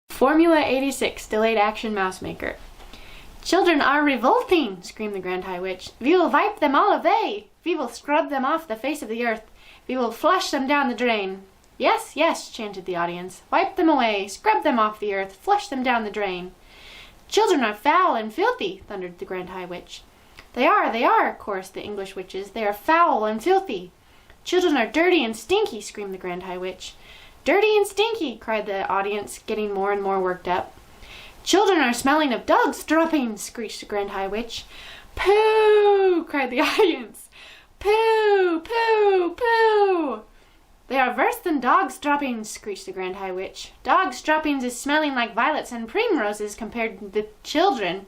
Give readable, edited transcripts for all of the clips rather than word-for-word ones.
Formula 86 Delayed Action Mouse Maker. Children are revolting, screamed the Grand High Witch. We will wipe them all away. We will scrub them off the face of the earth. We will flush them down the drain. Yes, yes, chanted the audience. Wipe them away, scrub them off the earth, flush them down the drain. Children are foul and filthy, thundered the Grand High Witch. They are, chorused the English witches. They are foul and filthy. Children are dirty and stinky, screamed the Grand High Witch. Dirty and stinky, cried the audience, getting more and more worked up. Children are smelling of dogs' droppings, screeched the Grand High Witch. Pooh, cried the audience. Pooh, pooh, pooh. They are worse than dogs' droppings, screeched the Grand High Witch. Dogs' droppings is smelling like violets and primroses compared to the children.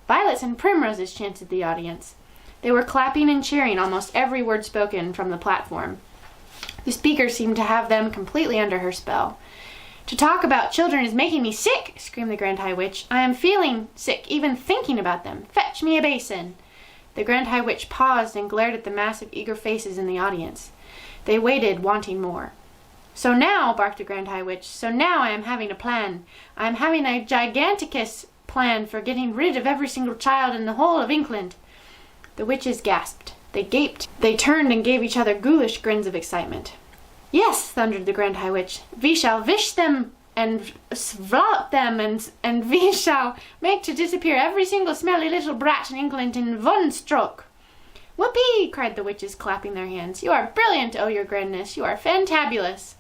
Violets and primroses, chanted the audience. They were clapping and cheering almost every word spoken from the platform. The speaker seemed to have them completely under her spell. To talk about children is making me sick, screamed the Grand High Witch. I am feeling sick even thinking about them. Fetch me a basin. The Grand High Witch paused and glared at the massive eager faces in the audience. They waited, wanting more. So now, barked the Grand High Witch, so now I am having a plan. I am having a giganticus plan for getting rid of every single child in the whole of England. The witches gasped. They gaped. They turned and gave each other ghoulish grins of excitement. Yes, thundered the Grand High Witch. We shall wish them and swallow them and we shall make to disappear every single smelly little brat in England in one stroke. Whoopee! Cried the witches, clapping their hands. You are brilliant, oh your grandness. You are fantabulous.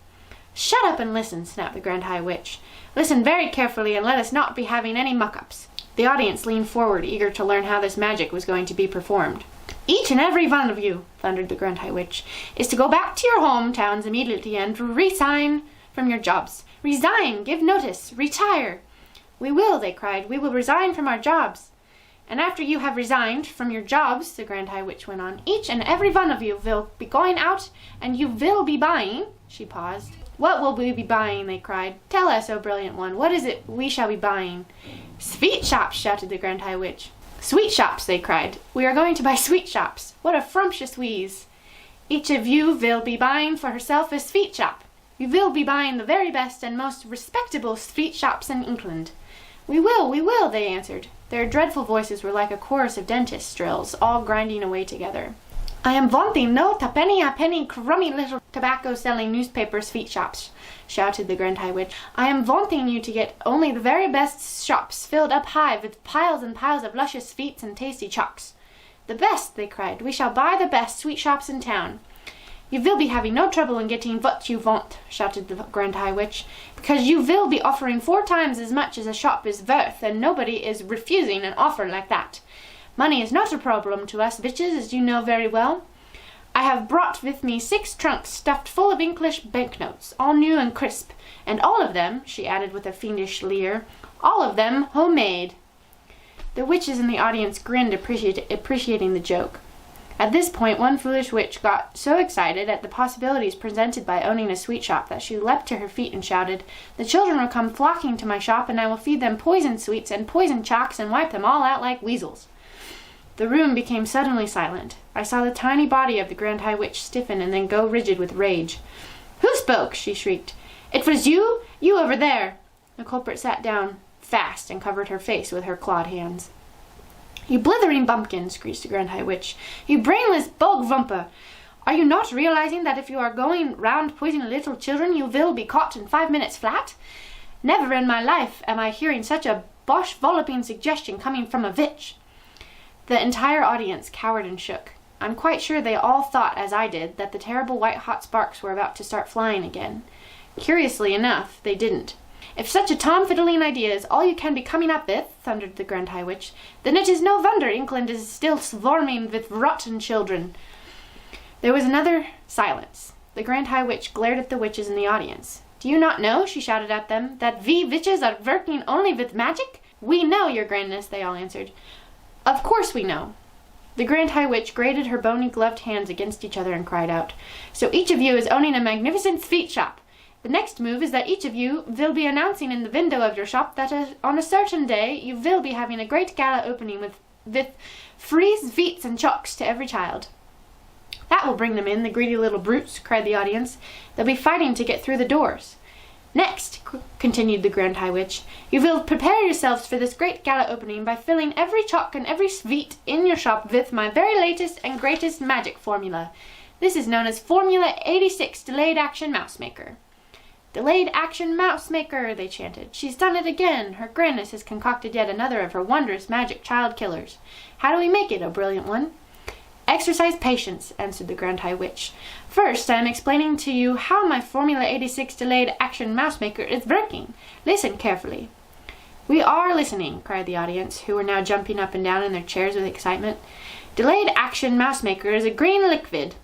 Shut up and listen, snapped the Grand High Witch. Listen very carefully and let us not be having any muck-ups. The audience leaned forward, eager to learn how this magic was going to be performed. Each and every one of you, thundered the Grand High Witch, is to go back to your hometowns immediately and resign from your jobs. Resign! Give notice! Retire! We will, they cried. We will resign from our jobs. And after you have resigned from your jobs, the Grand High Witch went on, each and every one of you will be going out and you will be buying. She paused. What will we be buying? They cried. Tell us, O brilliant one, what is it we shall be buying? Sweet shops, shouted the Grand High Witch. Sweet shops, they cried. We are going to buy sweet shops. What a frumptious wheeze. Each of you will be buying for herself a sweet shop. You will be buying the very best and most respectable sweet shops in England. We will, they answered. Their dreadful voices were like a chorus of dentist drills, all grinding away together. I am wanting no tuppenny-a-penny crummy little tobacco-selling newspaper sweet shops, shouted the Grand High Witch. I am wanting you to get only the very best shops filled up high with piles and piles of luscious sweets and tasty chocks. The best, they cried. We shall buy the best sweet shops in town. You will be having no trouble in getting what you want, shouted the Grand High Witch, because you will be offering 4 times as much as a shop is worth, and nobody is refusing an offer like that. Money is not a problem to us witches, as you know very well. I have brought with me 6 trunks stuffed full of English banknotes, all new and crisp, and all of them, she added with a fiendish leer, all of them homemade. The witches in the audience grinned, appreciating the joke. At this point, one foolish witch got so excited at the possibilities presented by owning a sweet shop that she leapt to her feet and shouted, The children will come flocking to my shop, and I will feed them poison sweets and poison chocks and wipe them all out like weasels. The room became suddenly silent. I saw the tiny body of the Grand High Witch stiffen and then go rigid with rage. Who spoke? She shrieked. It was you? You over there. The culprit sat down fast and covered her face with her clawed hands. You blithering bumpkin, screeched the Grand High Witch. You brainless bog-vumper. Are you not realizing that if you are going round poisoning little children, you will be caught in 5 minutes flat? Never in my life am I hearing such a bosh-volloping suggestion coming from a witch. The entire audience cowered and shook. I'm quite sure they all thought, as I did, that the terrible white-hot sparks were about to start flying again. Curiously enough, they didn't. If such a tom-fiddling idea is all you can be coming up with, thundered the Grand High Witch, then it is no wonder England is still swarming with rotten children. There was another silence. The Grand High Witch glared at the witches in the audience. Do you not know, she shouted at them, that we witches are working only with magic? We know, your grandness, they all answered. Of course we know. The Grand High Witch grated her bony gloved hands against each other and cried out, So each of you is owning a magnificent sweet shop. The next move is that each of you will be announcing in the window of your shop that on a certain day you will be having a great gala opening with free sweets and chocks to every child. That will bring them in, the greedy little brutes, cried the audience. They'll be fighting to get through the doors. Next, continued the Grand High Witch, you will prepare yourselves for this great gala opening by filling every chalk and every sweet in your shop with my very latest and greatest magic formula. This is known as Formula 86 Delayed Action Mouse Maker. Delayed Action Mouse Maker, they chanted. She's done it again. Her grandness has concocted yet another of her wondrous magic child killers. How do we make it, O brilliant one? Exercise patience, answered the Grand High Witch. First, I am explaining to you how my Formula 86 Delayed Action Mouse Maker is working. Listen carefully. We are listening, cried the audience, who were now jumping up and down in their chairs with excitement. Delayed Action Mouse Maker is a green liquid,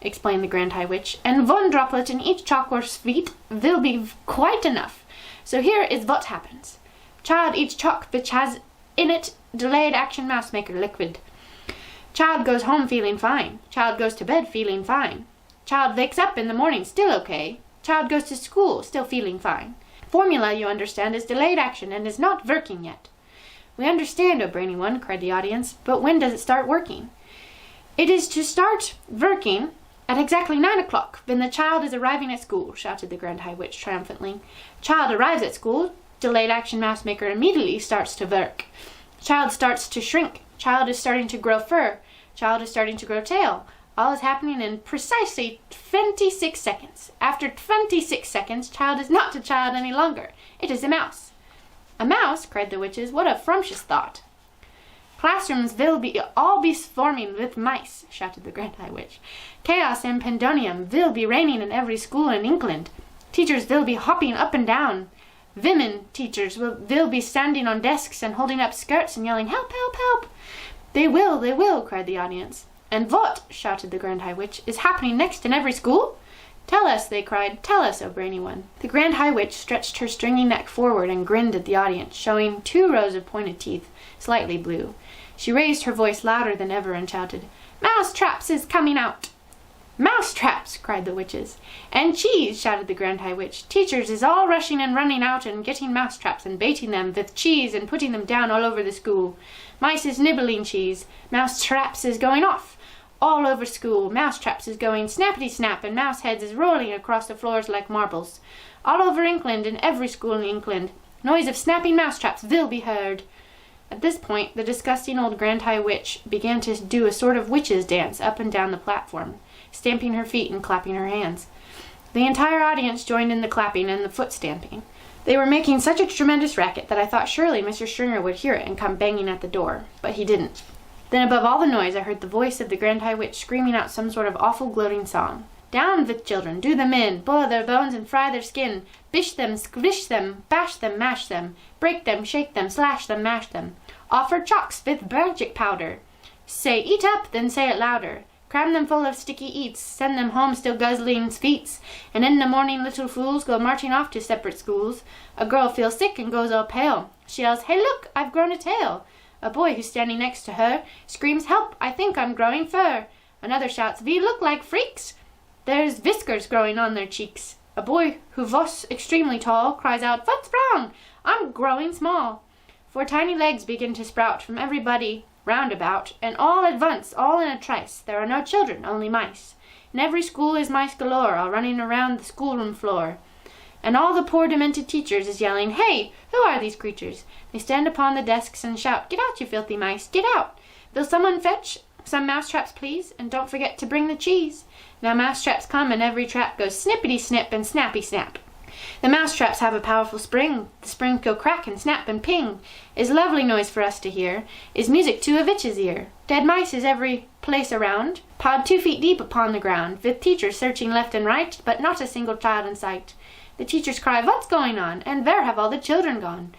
explained the Grand High Witch, and one droplet in each chalk or sweet will be quite enough. So here is what happens. Child eats chalk which has in it Delayed Action Mouse Maker liquid. Child goes home feeling fine. Child goes to bed feeling fine. Child wakes up in the morning still okay. Child goes to school still feeling fine. Formula, you understand, is delayed action and is not working yet. We understand, O brainy one, cried the audience, but when does it start working? It is to start working at exactly 9 o'clock, when the child is arriving at school, shouted the Grand High Witch triumphantly. Child arrives at school. Delayed Action Mouse Maker immediately starts to work. Child starts to shrink. Child is starting to grow fur. Child is starting to grow tail. All is happening in precisely 26 seconds. After 26 seconds, child is not a child any longer. It is a mouse. A mouse, cried the witches. What a frumptuous thought. Classrooms will all be swarming with mice, shouted the Grand High Witch. Chaos and pandemonium will be reigning in every school in England. Teachers will be hopping up and down. Women teachers will be standing on desks and holding up skirts and yelling, help, help, help. They will, cried the audience. And what, shouted the Grand High Witch, is happening next in every school? Tell us, they cried. Tell us, O brainy one. The Grand High Witch stretched her stringy neck forward and grinned at the audience, showing 2 rows of pointed teeth, slightly blue. She raised her voice louder than ever and shouted, Mouse traps is coming out. Mouse traps, cried the witches. And cheese, shouted the Grand High Witch. Teachers is all rushing and running out and getting mouse traps and baiting them with cheese and putting them down all over the school. Mice is nibbling cheese. Mouse traps is going off. All over school, mouse traps is going snappity-snap, and mouse heads is rolling across the floors like marbles. All over England, in every school in England, noise of snapping mouse traps will be heard. At this point, the disgusting old Grand High Witch began to do a sort of witch's dance up and down the platform, stamping her feet and clapping her hands. The entire audience joined in the clapping and the foot stamping. They were making such a tremendous racket that I thought surely Mr. Stringer would hear it and come banging at the door, but he didn't. Then above all the noise I heard the voice of the Grand High Witch screaming out some sort of awful gloating song. Down with children, do them in, boil their bones and fry their skin, bish them, squish them, bash them, mash them, break them, shake them, slash them, mash them. Offer chalks with magic powder. Say eat up, then say it louder. Cram them full of sticky eats, send them home still guzzling sweets, and in the morning little fools go marching off to separate schools. A girl feels sick and goes all pale. She yells, hey look, I've grown a tail. A boy who's standing next to her screams, help, I think I'm growing fur. Another shouts, we look like freaks. There's whiskers growing on their cheeks. A boy who was extremely tall cries out, what's wrong? I'm growing small. 4 tiny legs begin to sprout from everybody round about, and all at once, all in a trice, there are no children, only mice. In every school is mice galore, all running around the schoolroom floor. And all the poor demented teachers is yelling, hey, who are these creatures? They stand upon the desks and shout, get out, you filthy mice, get out. Will someone fetch some mousetraps, please? And don't forget to bring the cheese. Now mousetraps come and every trap goes snippity-snip and snappy-snap. The mousetraps have a powerful spring. The springs go crack and snap and ping. Is lovely noise for us to hear. Is music to a witch's ear. Dead mice is every place around. Pawed 2 feet deep upon the ground, with teachers searching left and right, but not a single child in sight. The teachers cry, what's going on? And where have all the children gone?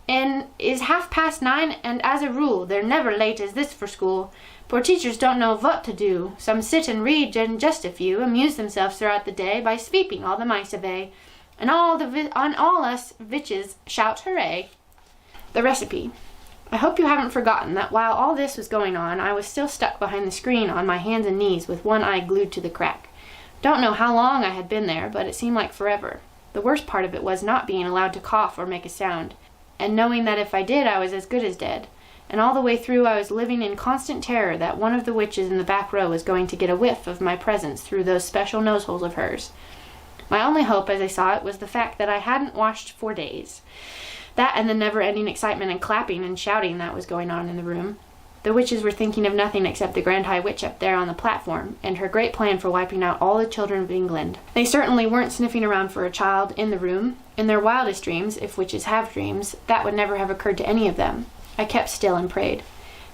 And is 9:30, and as a rule, they're never late as this for school. Poor teachers don't know what to do. Some sit and read, and just a few amuse themselves throughout the day by sweeping all the mice away. And all us witches shout hooray. The recipe. I hope you haven't forgotten that while all this was going on, I was still stuck behind the screen on my hands and knees with one eye glued to the crack. Don't know how long I had been there, but it seemed like forever. The worst part of it was not being allowed to cough or make a sound, and knowing that if I did, I was as good as dead. And all the way through I was living in constant terror that one of the witches in the back row was going to get a whiff of my presence through those special nose holes of hers. My only hope as I saw it was the fact that I hadn't washed for days. That and the never-ending excitement and clapping and shouting that was going on in the room. The witches were thinking of nothing except the Grand High Witch up there on the platform, and her great plan for wiping out all the children of England. They certainly weren't sniffing around for a child in the room. In their wildest dreams, if witches have dreams, that would never have occurred to any of them. I kept still and prayed.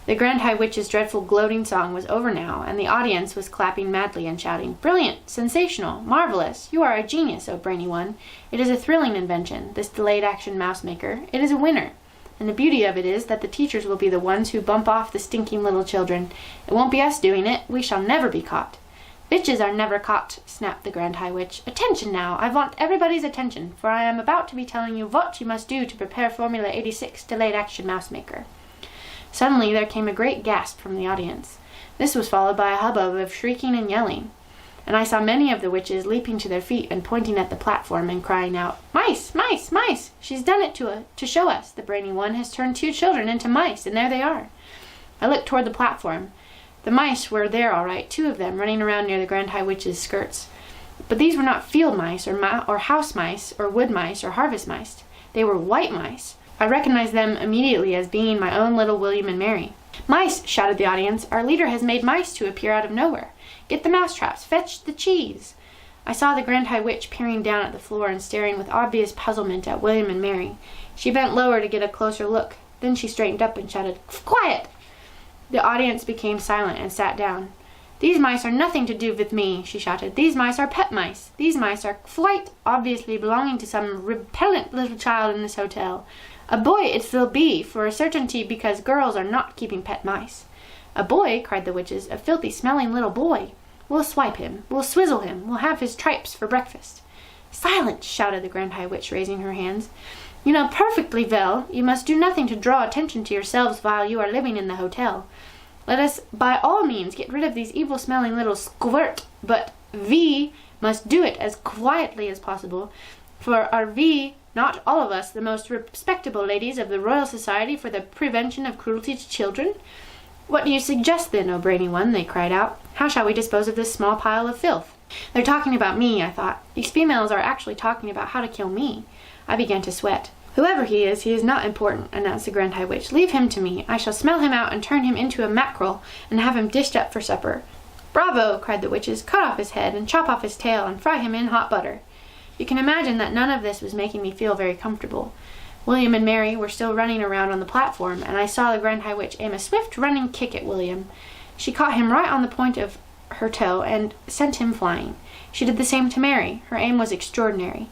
The Grand High Witch's dreadful gloating song was over now, and the audience was clapping madly and shouting, "Brilliant! Sensational! Marvelous! You are a genius, O brainy one! It is a thrilling invention, this delayed-action mouse maker. It is a winner. And the beauty of it is that the teachers will be the ones who bump off the stinking little children. It won't be us doing it. We shall never be caught." "Witches are never caught," snapped the Grand High Witch. "Attention now! I want everybody's attention, for I am about to be telling you what you must do to prepare Formula 86 Delayed-Action Mouse Maker." Suddenly there came a great gasp from the audience. This was followed by a hubbub of shrieking and yelling, and I saw many of the witches leaping to their feet and pointing at the platform and crying out, "Mice! Mice! Mice! She's done it to show us. The brainy one has turned 2 children into mice, and there they are." I looked toward the platform. The mice were there all right, 2 of them running around near the Grand High Witch's skirts. But these were not field mice or house mice or wood mice or harvest mice. They were white mice. I recognized them immediately as being my own little William and Mary. "Mice!" shouted the audience. "Our leader has made mice to appear out of nowhere. Get the mousetraps! Fetch the cheese!" I saw the Grand High Witch peering down at the floor and staring with obvious puzzlement at William and Mary. She bent lower to get a closer look. Then she straightened up and shouted, "Quiet!" The audience became silent and sat down. "These mice are nothing to do with me," she shouted. "These mice are pet mice. These mice are quite obviously belonging to some repellent little child in this hotel. A boy it will be, for a certainty, because girls are not keeping pet mice." "A boy?" cried the witches. "A filthy smelling little boy. We'll swipe him. We'll swizzle him. We'll have his tripes for breakfast." "Silence!" shouted the Grand High Witch, raising her hands. "You know perfectly well you must do nothing to draw attention to yourselves while you are living in the hotel. Let us by all means get rid of these evil-smelling little squirt, but we must do it as quietly as possible, for are we not all of us the most respectable ladies of the Royal Society for the Prevention of Cruelty to Children?" "What do you suggest, then, O brainy one?" they cried out. "How shall we dispose of this small pile of filth?" "They're talking about me," I thought. "These females are actually talking about how to kill me." I began to sweat. "Whoever he is not important," announced the Grand High Witch. "Leave him to me. I shall smell him out and turn him into a mackerel and have him dished up for supper." "Bravo!" cried the witches. "Cut off his head and chop off his tail and fry him in hot butter." You can imagine that none of this was making me feel very comfortable. William and Mary were still running around on the platform, and I saw the Grand High Witch aim a swift running kick at William. She caught him right on the point of her toe and sent him flying. She did the same to Mary. Her aim was extraordinary.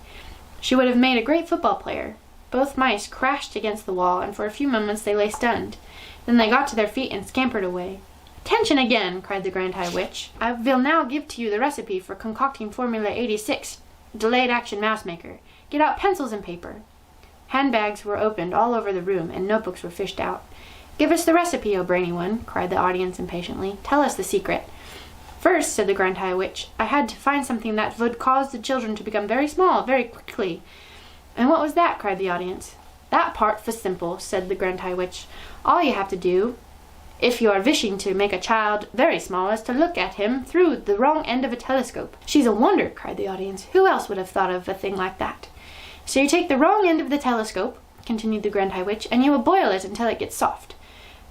She would have made a great football player. Both mice crashed against the wall, and for a few moments they lay stunned. Then they got to their feet and scampered away. "Attention again!" cried the Grand High Witch. "I will now give to you the recipe for concocting Formula 86 Delayed Action Mouse Maker. Get out pencils and paper." Handbags were opened all over the room, and notebooks were fished out. "Give us the recipe, O brainy one," cried the audience impatiently. "Tell us the secret." "First," said the Grand High Witch, "I had to find something that would cause the children to become very small, very quickly." "And what was that?" cried the audience. "That part was simple," said the Grand High Witch. "All you have to do, if you are wishing to make a child very small, is to look at him through the wrong end of a telescope." "She's a wonder," cried the audience. "Who else would have thought of a thing like that?" "So you take the wrong end of the telescope," continued the Grand High Witch, "and you will boil it until it gets soft."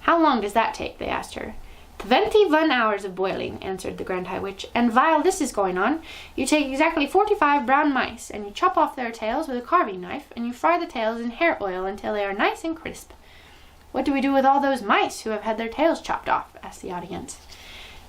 "How long does that take?" they asked her. 21 hours of boiling," answered the Grand High Witch. "And while this is going on, you take exactly 45 brown mice, and you chop off their tails with a carving knife, and you fry the tails in hair oil until they are nice and crisp." "What do we do with all those mice who have had their tails chopped off?" asked the audience.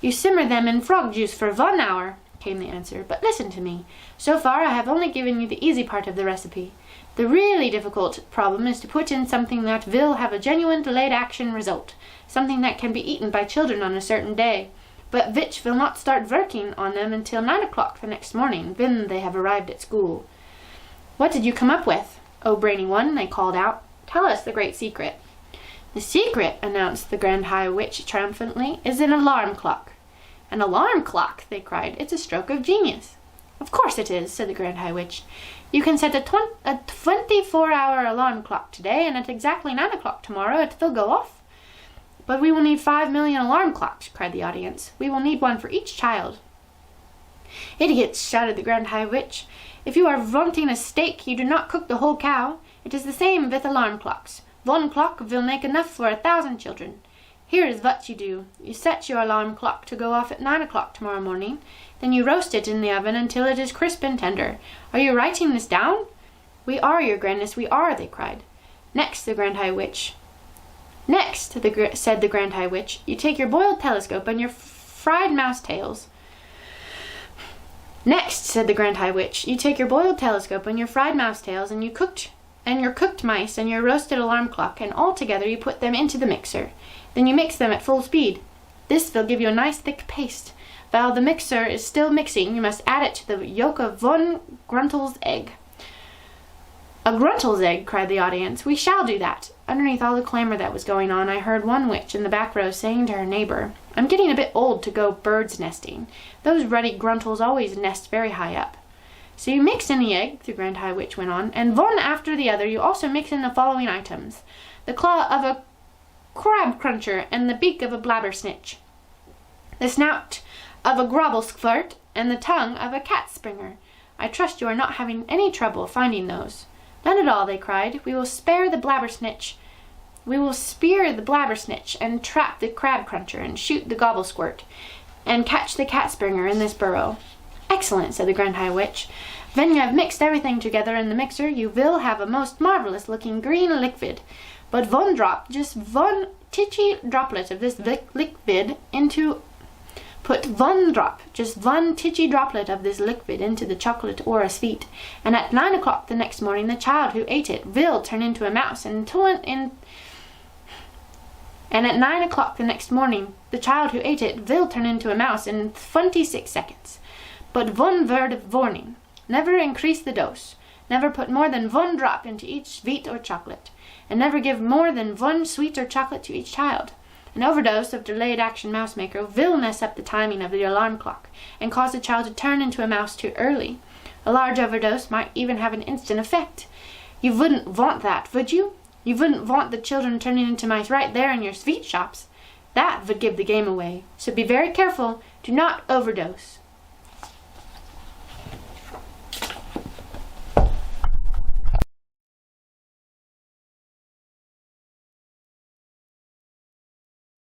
"You simmer them in frog juice for 1 hour," came the answer. "But listen to me. So far I have only given you the easy part of the recipe. The really difficult problem is to put in something that will have a genuine delayed action result, something that can be eaten by children on a certain day, but which will not start working on them until 9 o'clock the next morning, when they have arrived at school." "What did you come up with, O brainy one?" they called out. "Tell us the great secret." "The secret," announced the Grand High Witch triumphantly, "is an alarm clock." "An alarm clock!" they cried. "It's a stroke of genius." "Of course it is," said the Grand High Witch. "You can set a 24-hour alarm clock today, and at exactly 9 o'clock tomorrow it will go off." "But we will need 5 million alarm clocks," cried the audience. "We will need one for each child." "Idiots!" shouted the Grand High Witch. If you are wanting a steak, you do not cook the whole cow. It is the same with alarm clocks. One clock will make enough for 1,000 children. Here is what you do. You set your alarm clock to go off at 9 o'clock tomorrow morning. Then you roast it in the oven until it is crisp and tender. Are you writing this down? We are, your grandness, we are, they cried. Next, said the Grand High Witch, you take your boiled telescope and your fried mouse tails. Next, said the Grand High Witch, you take your boiled telescope and your fried mouse tails and your cooked mice and your roasted alarm clock, and all together you put them into the mixer. Then you mix them at full speed. This will give you a nice thick paste. While the mixer is still mixing, you must add it to the yolk of one Gruntel's egg. A Gruntel's egg, cried the audience. We shall do that. Underneath all the clamor that was going on, I heard one witch in the back row saying to her neighbor, I'm getting a bit old to go birds nesting. Those ruddy Gruntels always nest very high up. So you mix in the egg, the Grand High Witch went on, and one after the other you also mix in the following items: the claw of a crab cruncher and the beak of a blabbersnitch, the snout of a grobblesquirt and the tongue of a cat springer. I trust you are not having any trouble finding those. None at all, they cried. We will spear the blabbersnitch and trap the crab cruncher and shoot the gobblesquirt and catch the cat springer in this burrow. Excellent, said the Grand High Witch. When you have mixed everything together in the mixer, you will have a most marvelous looking green liquid. But one drop, just one titchy droplet of this liquid into the chocolate or a sweet, and at 9 o'clock the next morning the child who ate it will turn into a mouse in 26 seconds. But one word of warning. Never increase the dose. Never put more than one drop into each sweet or chocolate. And never give more than one sweet or chocolate to each child. An overdose of delayed action mouse maker will mess up the timing of the alarm clock and cause the child to turn into a mouse too early. A large overdose might even have an instant effect. You wouldn't want that, would you? You wouldn't want the children turning into mice right there in your sweet shops. That would give the game away. So be very careful. Do not overdose.